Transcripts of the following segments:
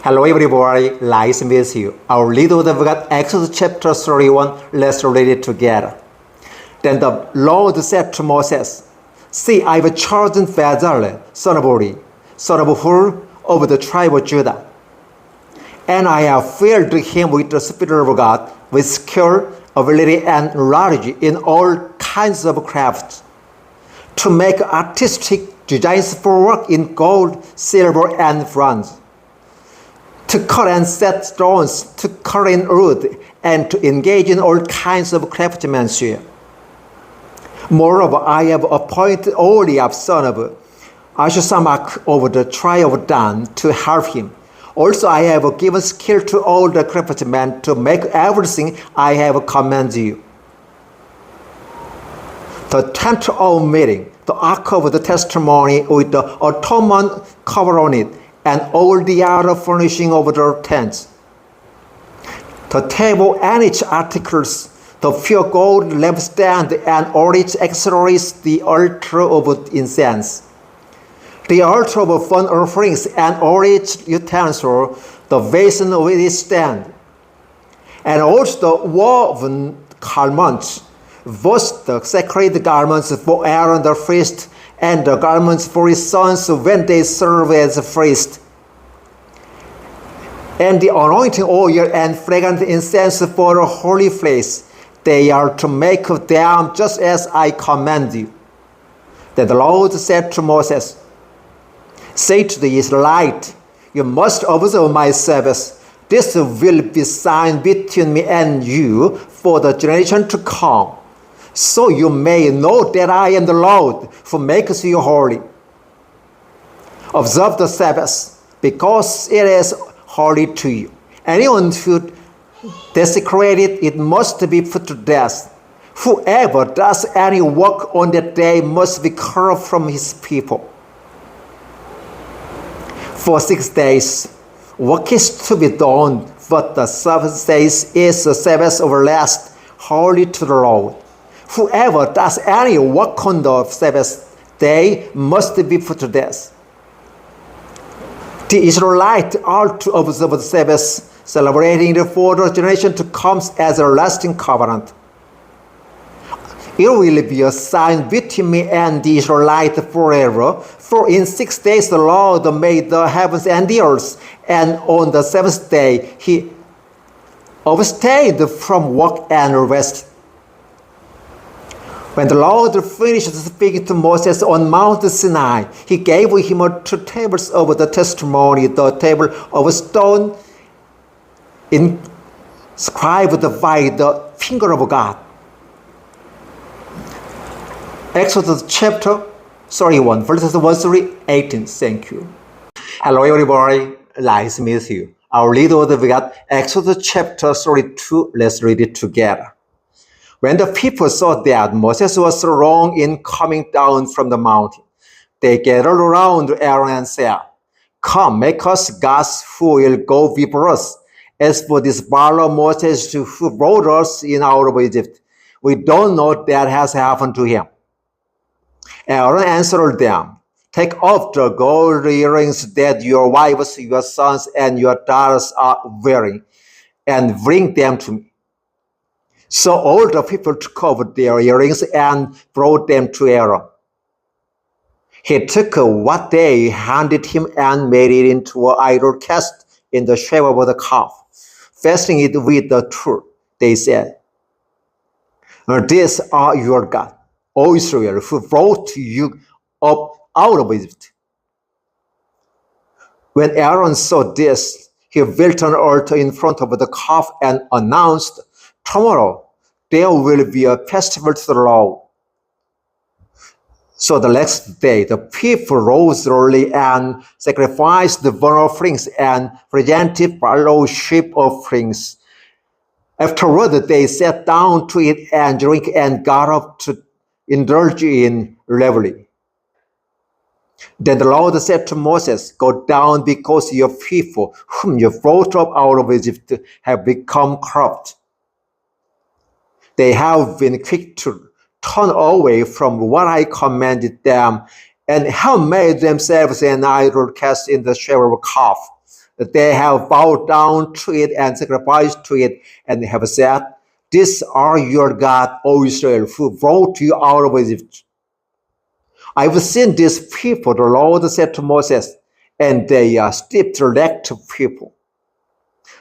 Hello everybody, 낭송해요. Our little we've got Exodus chapter 31. Let's read it together. Then the Lord said to Moses, See, I have chosen Bezalel, son of Uri, son of Hur, of the tribe of Judah. And I have filled him with the Spirit of God, with skill, ability, and knowledge in all kinds of crafts, to make artistic designs for work in gold, silver, and bronze, to cut and set stones, to cut in wood, and to engage in all kinds of craftsmanship. Moreover, I have appointed Oliab, son of Ahisamaach of the tribe of Dan, to help him. Also, I have given skill to all the craftsmen to make everything I have commanded you. The tent of meeting, the ark of the testimony with the atonement cover on it, and all the other furnishing of the tents, the table and its articles, the pure gold lampstand and all its accessories, the altar of incense, the altar of burnt offerings and all its utensils, the basin with its stand, and also the woven garments, both the sacred garments for Aaron the priest and the garments for his sons when they serve as priests, and the anointing oil and fragrant incense for the holy place. They are to make them just as I command you. Then the Lord said to Moses, Say to the Israelites, You must observe my Sabbath. This will be sign between me and you for the generation to come, so you may know that I am the Lord who makes you holy. Observe the Sabbath, because it is holy to you. Anyone who desecrates it must be put to death. Whoever does any work on that day must be cut off from his people. For 6 days, work is to be done, but the seventh day is the Sabbath of rest, holy to the Lord. Whoever does any work on the Sabbath day must be put to death. The Israelites are to observe the Sabbath, celebrating it for the generation to come as a lasting covenant. It will be a sign between me and the Israelites forever. For in 6 days the Lord made the heavens and the earth, and on the seventh day he abstained from work and rest. When the Lord finished speaking to Moses on Mount Sinai, he gave him 2 tables of the testimony, the table of stone inscribed by the finger of God. Exodus chapter 31, verses 1 through 18. Thank you. Hello everybody, 낭송해요. Our little we got Exodus chapter 32. Let's read it together. When the people saw that Moses was wrong in coming down from the mountain, they gathered around Aaron and said, Come, make us gods who will go before us. As for this borrower Moses who brought us in out of Egypt, we don't know what has happened to him. Aaron answered them, Take off the gold earrings that your wives, your sons, and your daughters are wearing, and bring them to me. So all the people took off their earrings and brought them to Aaron. He took what they handed him and made it into an idol cast in the shape of the calf, fastening it with the tool. They said, These are your God, O Israel, who brought you up out of Egypt. When Aaron saw this, he built an altar in front of the calf and announced, Tomorrow there will be a festival to the Lord. So the next day, the people rose early and sacrificed the burnt offerings and presented fellowship offerings. Afterward, they sat down to eat and drink and got up to indulge in revelry. Then the Lord said to Moses, Go down, because your people, whom you brought up out of Egypt, have become corrupt. They have been quick to turn away from what I commanded them, and have made themselves an idol cast in the shape of a calf. they have bowed down to it and sacrificed to it, and have said, These are your God, O Israel, who brought you out of Egypt. I've seen these people, the Lord said to Moses, and they are stiff-necked people.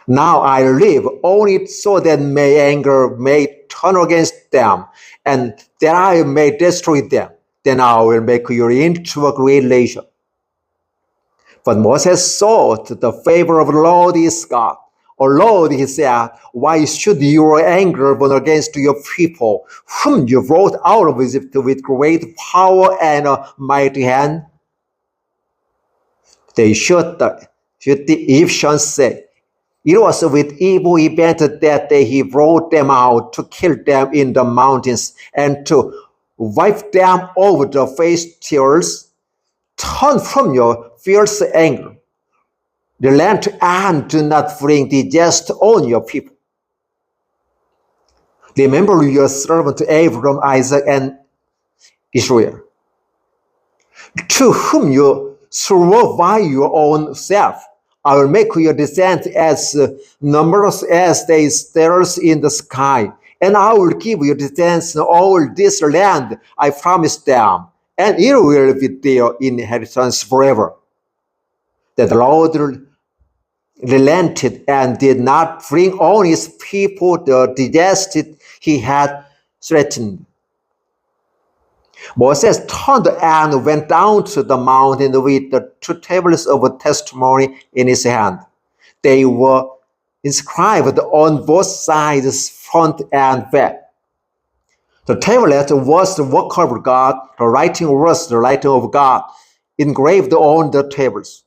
Now I live only so that my anger may turn against them, and that I may destroy them. Then I will make you into a great nation. But Moses sought the favor of the Lord his God. O Lord, he said, why should your anger burn against your people, whom you brought out of Egypt with great power and a mighty hand? They should the Egyptians say, it was with evil intent that he brought them out to kill them in the mountains and to wipe them over the face tears. Turn from your fierce anger. Relent and do not bring disaster on your people. Remember your servant Abraham, Isaac, and Israel, to whom you swore by your own self. I will make your descendants as numerous as the stars in the sky, and I will give your descendants all this land I promised them, and it will be their inheritance forever. That the Lord relented and did not bring on his people the disaster he had threatened. Moses turned and went down to the mountain with the 2 tablets of testimony in his hand. They were inscribed on both sides, front and back. The tablet was the work of God, the writing was the writing of God, engraved on the tables.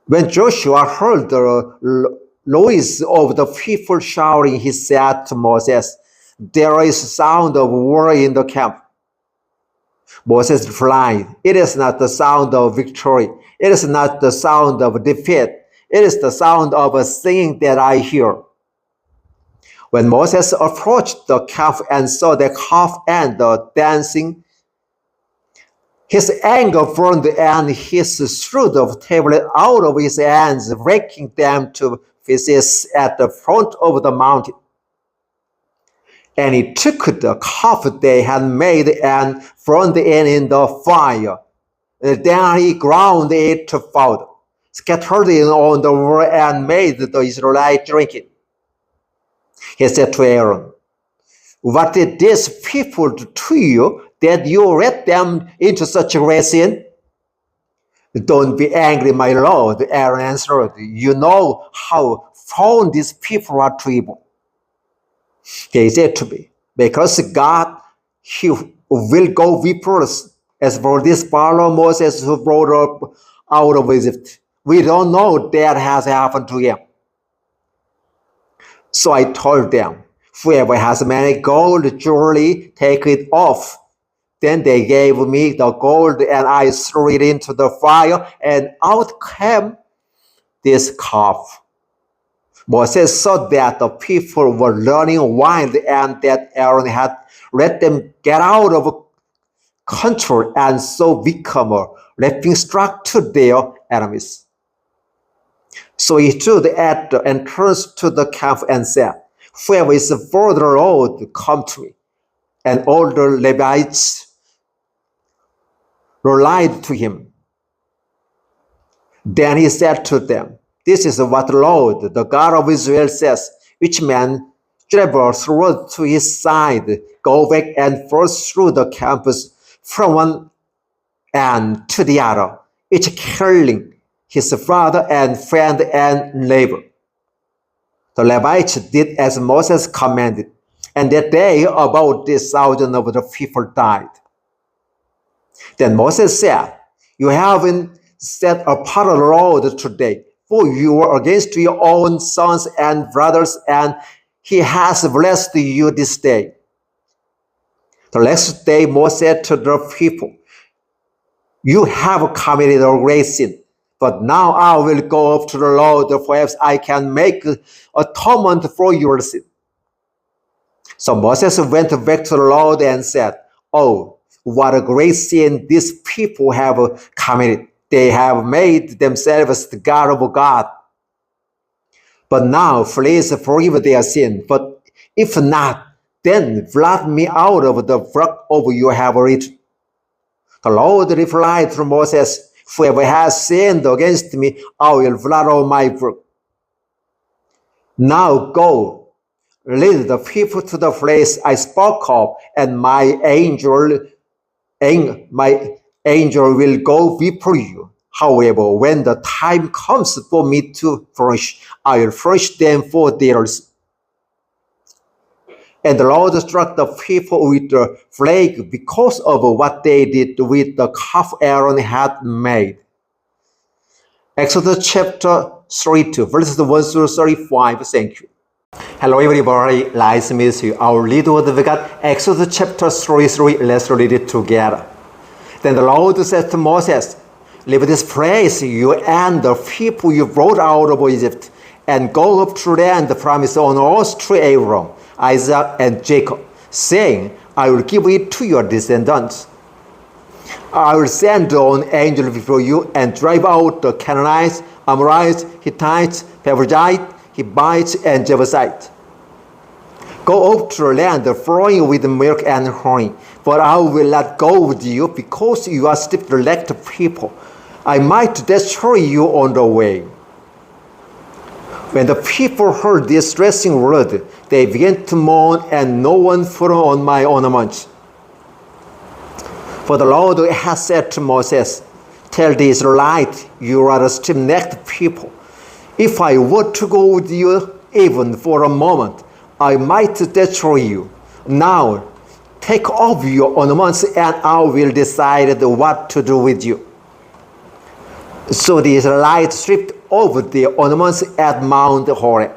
When Joshua heard the noise of the people shouting, he said to Moses, There is sound of war in the camp. Moses replied, It is not the sound of victory. It is not the sound of defeat. It is the sound of a singing that I hear. When Moses approached the camp and saw the calf and the dancing, his anger burned and he threw the tablet out of his hands, breaking them to pieces at the front of the mountain. And he took the calf they had made and burned it in the fire. Then he ground it to powder, scattered it on the floor, and made the Israelites drink it. He said to Aaron, What did these people do to you that you led them into such a great sin? Don't be angry, my Lord, Aaron answered. You know how prone these people are to evil. He said to me, Because God, he will go before us. As for this Pharaoh Moses who brought up out of Egypt, we don't know what has happened to him. So I told them, Whoever has many gold jewelry, take it off. Then they gave me the gold, and I threw it into the fire, and out came this calf. Moses saw that the people were running wild and that Aaron had let them get out of control and so become a laughing stock to their enemies. So he stood at the entrance to the camp and said, Whoever is for the Lord, come to me. And all the Levites relied to him. Then he said to them, This is what the Lord, the God of Israel, says, Which man travel through to his side, go back and forth through the campus from one end to the other, each killing his brother and friend and neighbor. The Levites did as Moses commanded, and that day about 1,000 of the people died. Then Moses said, You have been set apart of the Lord today, for you were against your own sons and brothers, and he has blessed you this day. The next day Moses said to the people, You have committed a great sin, but now I will go up to the Lord, perhaps I can make atonement for your sin. So Moses went back to the Lord and said, Oh, what a great sin these people have committed. they have made themselves the God of God. But now please forgive their sin. But if not, then blot me out of the book of you have written. The Lord replied to Moses, whoever has sinned against me, I will blot out my book. Now go, lead the people to the place I spoke of, and my angel will go before you. However, when the time comes for me to punish, I will punish them for theirs. And the Lord struck the people with the plague because of what they did with the calf Aaron had made. Exodus chapter 32, verses 1 through 35. Thank you. Hello everybody, nice to meet you. Our lead word we got Exodus chapter 33. Let's read it together. Then the Lord said to Moses, leave this place, you and the people you brought out of Egypt, and go up to the land promised on oath to Abraham, Isaac, and Jacob, saying, I will give it to your descendants. I will send an angel before you and drive out the Canaanites, Amorites, Hittites, Perizzites, Hivites, and Jebusites. Go up to the land flowing with milk and honey, but I will not go with you because you are stiff-necked people. I might destroy you on the way. When the people heard this distressing word, they began to mourn, and no one put on my ornaments. For the Lord has said to Moses, tell the Israelites, you are a stiff-necked people. If I were to go with you even for a moment, I might destroy you. Now, take off your ornaments, and I will decide what to do with you. So the Israelites stripped off their ornaments at Mount Horeb.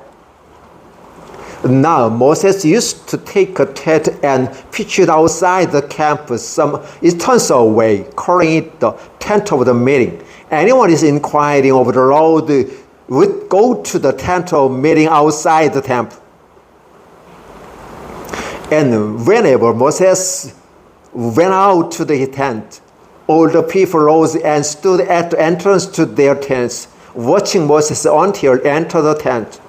Now Moses used to take a tent and pitch it outside the camp some distance away, calling it the tent of the meeting. Anyone is inquiring of the Lord would go to the tent of meeting outside the temple. And whenever Moses went out to the tent, all the people rose and stood at the entrance to their tents, watching Moses until he entered the tent.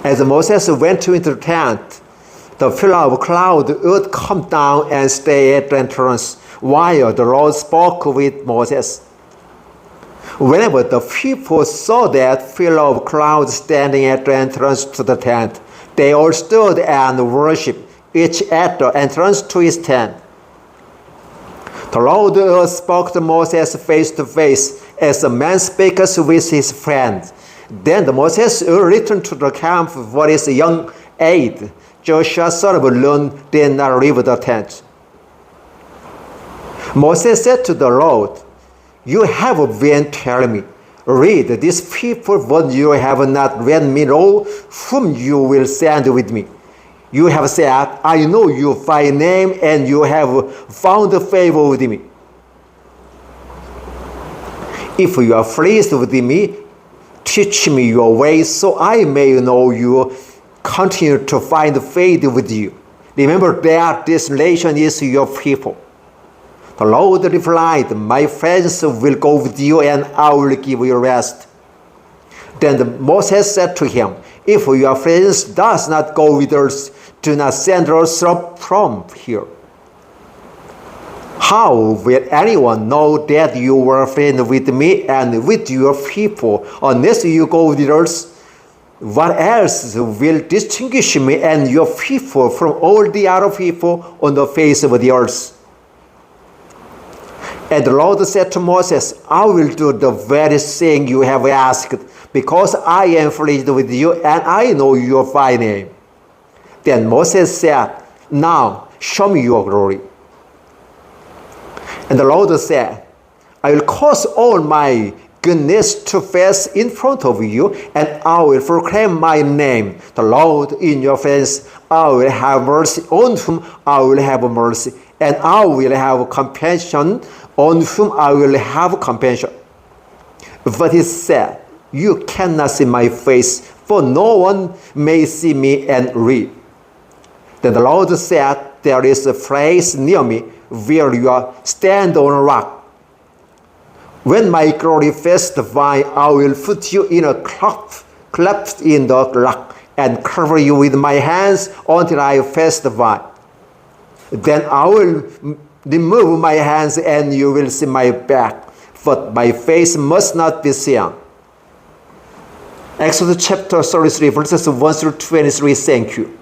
As Moses went into the tent, the pillar of cloud would come down and stay at the entrance while the Lord spoke with Moses. Whenever the people saw that pillar of cloud standing at the entrance to the tent, they all stood and worshipped, each at the entrance to his tent. The Lord spoke to Moses face to face, as a man speaks with his friend. Then Moses returned to the camp for his young aide. Joshua son of Nun did not leave the tent. Moses said to the Lord, you have been telling me, read these people, but you have not let me know whom you will send with me. You have said, I know you by name, and you have found favor with me. If you are pleased with me, teach me your ways so I may know you. Continue to find faith with you. Remember that this nation is your people. The Lord replied, my friends will go with you, and I will give you rest. Then Moses said to him, if your friends does not go with us, do not send us up from here. How will anyone know that you were a friend with me and with your people unless you go with us? What else will distinguish me and your people from all the other people on the face of the earth? And the Lord said to Moses, I will do the very thing you have asked, because I am pleased with you, and I know you by name. Then Moses said, now show me your glory. And the Lord said, I will cause all my goodness to pass in front of you, and I will proclaim my name, the Lord, in your face. I will have mercy on whom I will have mercy, and I will have compassion on whom I will have compassion. But he said, you cannot see my face, for no one may see me and live. Then the Lord said, there is a place near me where you stand on a rock. When my glory fills the vine, I will put you in a cleft in the rock and cover you with my hands until I fill the vine. Then I will remove my hands and you will see my back, but my face must not be seen. Exodus chapter 33, verses 1 through 23. Thank you.